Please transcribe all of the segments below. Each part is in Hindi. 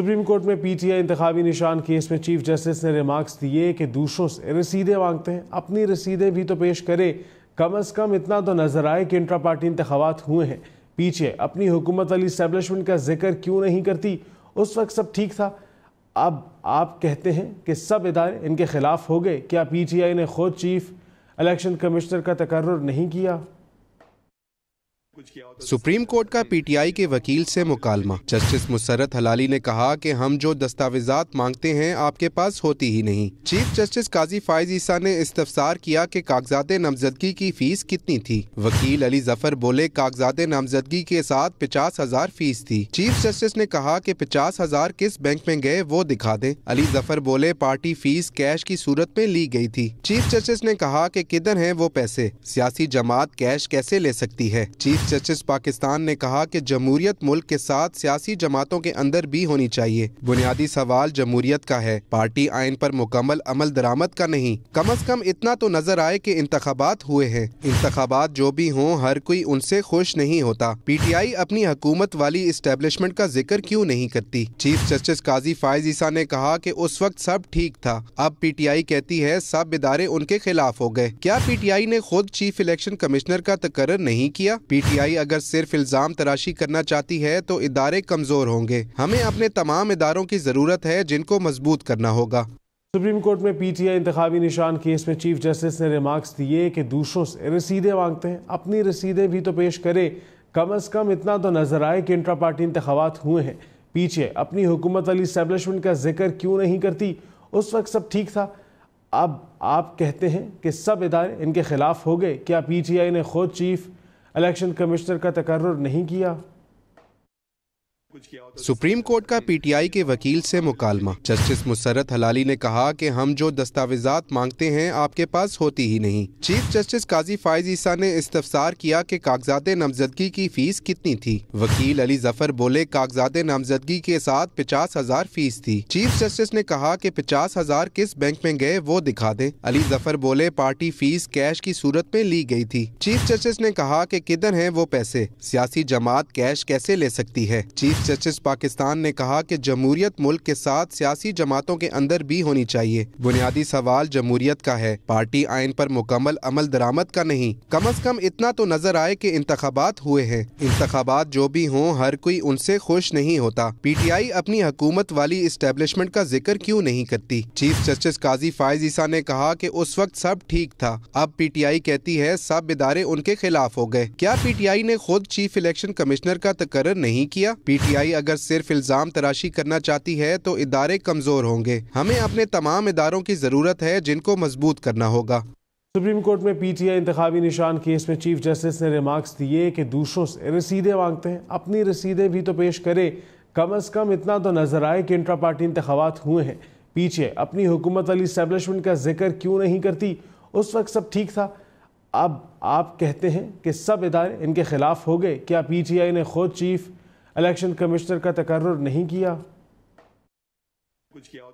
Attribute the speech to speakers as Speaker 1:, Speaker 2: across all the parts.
Speaker 1: सुप्रीम कोर्ट में पीटीआई इंतखाबी निशान केस में चीफ जस्टिस ने रिमार्क्स दिए कि दूसरों से रसीदें मांगते हैं, अपनी रसीदें भी तो पेश करे। कम अज कम इतना तो नजर आए कि इंट्रा पार्टी इंतखाबात हुए हैं। पीछे अपनी हुकूमत वाली एस्टेब्लिशमेंट का जिक्र क्यों नहीं करती? उस वक्त सब ठीक था। अब आप कहते हैं कि सब इदारे इनके खिलाफ हो गए। क्या पीटीआई ने खुद चीफ इलेक्शन कमिश्नर का तकर्रुर नहीं किया?
Speaker 2: सुप्रीम कोर्ट का पीटीआई के वकील से मुकालमा। जस्टिस मुसर्रत हलाली ने कहा कि हम जो दस्तावेजात मांगते हैं आपके पास होती ही नहीं। चीफ जस्टिस काजी फाइज ईसा ने इस्तफसार किया कि कागजात नामजदगी की फीस कितनी थी। वकील अली जफर बोले कागजात नामजदगी के साथ 50,000 फीस थी। चीफ जस्टिस ने कहा कि 50,000 किस बैंक में गए वो दिखा दें। अली जफर बोले पार्टी फीस कैश की सूरत में ली गई थी। चीफ जस्टिस ने कहा कि किधर हैं वो पैसे, सियासी जमात कैश कैसे ले सकती है। चीफ जस्टिस पाकिस्तान ने कहा कि जमहूरियत मुल्क के साथ सियासी जमातों के अंदर भी होनी चाहिए। बुनियादी सवाल जमहूरियत का है, पार्टी आइन पर मुकम्मल अमल दरामद का नहीं। कम अज कम इतना तो नजर आए कि इंतखाबात हुए हैं। इंतखाबात जो भी हों हर कोई उनसे खुश नहीं होता। पीटीआई अपनी हुकूमत वाली इस्टेब्लिशमेंट का जिक्र क्यों नहीं करती? चीफ जस्टिस काजी फाइज ईसा ने कहा कि उस वक्त सब ठीक था। अब पीटीआई कहती है सब इदारे उनके खिलाफ हो गए। क्या पीटीआई ने खुद चीफ इलेक्शन कमिश्नर का तकर्रुर नहीं किया? पीटीआई अगर सिर्फ इल्जाम तराशी करना चाहती है तो इदारे कमजोर होंगे। हमें अपने तमाम इदारों की जरूरत है जिनको मजबूत करना होगा।
Speaker 1: सुप्रीम कोर्ट में पीटीआई इंतखाबी निशान केस में चीफ जस्टिस ने रिमार्क्स दिए कि दूसरों से रसीदें मांगते हैं, अपनी रसीदें भी तो पेश करे। कम अज कम इतना तो नजर आए कि इंट्रा पार्टी इंतखाबात हुए हैं। पीछे अपनी हुकूमत वाली एस्टेब्लिशमेंट का जिक्र क्यों नहीं करती? उस वक्त सब ठीक था। अब आप कहते हैं कि सब इदारे इनके खिलाफ हो गए। क्या पीटीआई ने खुद चीफ इलेक्शन कमिश्नर का तकर्रुर नहीं किया?
Speaker 2: सुप्रीम कोर्ट का पीटीआई के वकील से मुकालमा। जस्टिस मुसर्रत हलाली ने कहा कि हम जो दस्तावेजात मांगते हैं आपके पास होती ही नहीं। चीफ जस्टिस काजी फाइज ईसा ने इस्तफसार किया कि कागजात नामजदगी की फीस कितनी थी। वकील अली जफर बोले कागजात नामजदगी के साथ 50,000 फीस थी। चीफ जस्टिस ने कहा कि 50,000 किस बैंक में गए वो दिखा दें। अली जफर बोले पार्टी फीस कैश की सूरत में ली गई थी। चीफ जस्टिस ने कहा कि किधर हैं वो पैसे, सियासी जमात कैश कैसे ले सकती है। चीफ जस्टिस पाकिस्तान ने कहा कि जमहूरियत मुल्क के साथ सियासी जमातों के अंदर भी होनी चाहिए। बुनियादी सवाल जमहूरियत का है, पार्टी आइन पर मुकम्मल अमल दरामद का नहीं। कम अज कम इतना तो नजर आए कि इंतखाबात हुए हैं। इंतखाबात जो भी हों हर कोई उनसे खुश नहीं होता। पीटीआई अपनी हुकूमत वाली इस्टेब्लिशमेंट का जिक्र क्यों नहीं करती? चीफ जस्टिस काजी फाइज ईसा ने कहा कि उस वक्त सब ठीक था। अब पीटीआई कहती है सब इदारे उनके खिलाफ हो गए। क्या पीटीआई ने खुद चीफ इलेक्शन कमिश्नर का तकर्रुर नहीं किया? पीटीआई अगर सिर्फ इल्जाम तराशी करना चाहती है तो इदारे कमजोर होंगे। हमें अपने तमाम इदारों की जरूरत है जिनको मजबूत करना होगा।
Speaker 1: सुप्रीम कोर्ट में पीटीआई इंतखाबी निशान केस में चीफ जस्टिस ने रिमार्क्स दिए कि दूसरों से रसीदें मांगते हैं, अपनी रसीदें भी तो पेश करे। कम अज कम इतना तो नजर आए कि इंट्रा पार्टी इंतखाबात हुए हैं। पीछे अपनी हुकूमत वाली एस्टेब्लिशमेंट का जिक्र क्यों नहीं करती? उस वक्त सब ठीक था। अब आप कहते हैं कि सब इदारे इनके खिलाफ हो गए। क्या पीटीआई ने खुद चीफ इलेक्शन कमिश्नर का तकर्रुर नहीं किया?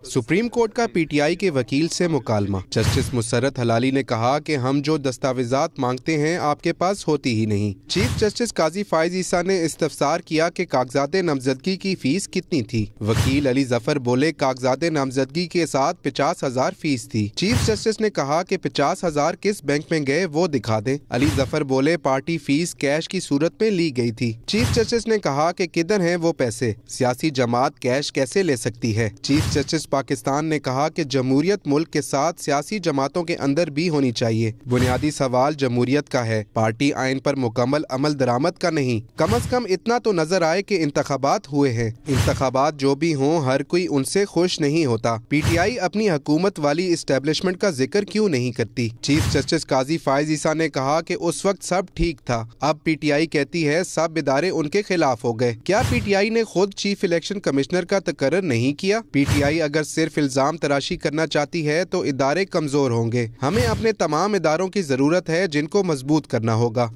Speaker 2: सुप्रीम कोर्ट का पीटीआई के वकील से मुकालमा। जस्टिस मुसर्रत हलाली ने कहा कि हम जो दस्तावेजात मांगते हैं आपके पास होती ही नहीं। चीफ जस्टिस काजी फाइज ईसा ने इस्तफसार किया कि कागजात नामजदगी की फीस कितनी थी। वकील अली जफर बोले कागजात नामजदगी के साथ 50,000 फीस थी। चीफ जस्टिस ने कहा कि 50,000 किस बैंक में गए वो दिखा दें। अली जफर बोले पार्टी फीस कैश की सूरत में ली गई थी। चीफ जस्टिस ने कहा कि किधर हैं वो पैसे, सियासी जमात कैश कैसे ले सकती है। चीफ जस्टिस पाकिस्तान ने कहा कि जमहूरियत मुल्क के साथ सियासी जमातों के अंदर भी होनी चाहिए। बुनियादी सवाल जमहूरियत का है, पार्टी आइन पर मुकम्मल अमल दरामद का नहीं। कम अज कम इतना तो नजर आए कि इंतखाबात हुए हैं। इंतखाबात जो भी हों हर कोई उनसे खुश नहीं होता। पीटीआई अपनी हुकूमत वाली इस्टेब्लिशमेंट का जिक्र क्यों नहीं करती? चीफ जस्टिस काजी फाइज ईसा ने कहा कि उस वक्त सब ठीक था। अब पीटीआई कहती है सब इदारे उनके खिलाफ हो गए। क्या पीटीआई ने खुद चीफ इलेक्शन कमिश्नर का तकर्रुर नहीं किया? पीटीआई अगर सिर्फ इल्जाम तराशी करना चाहती है तो इदारे कमजोर होंगे। हमें अपने तमाम इदारों की जरूरत है जिनको मजबूत करना होगा।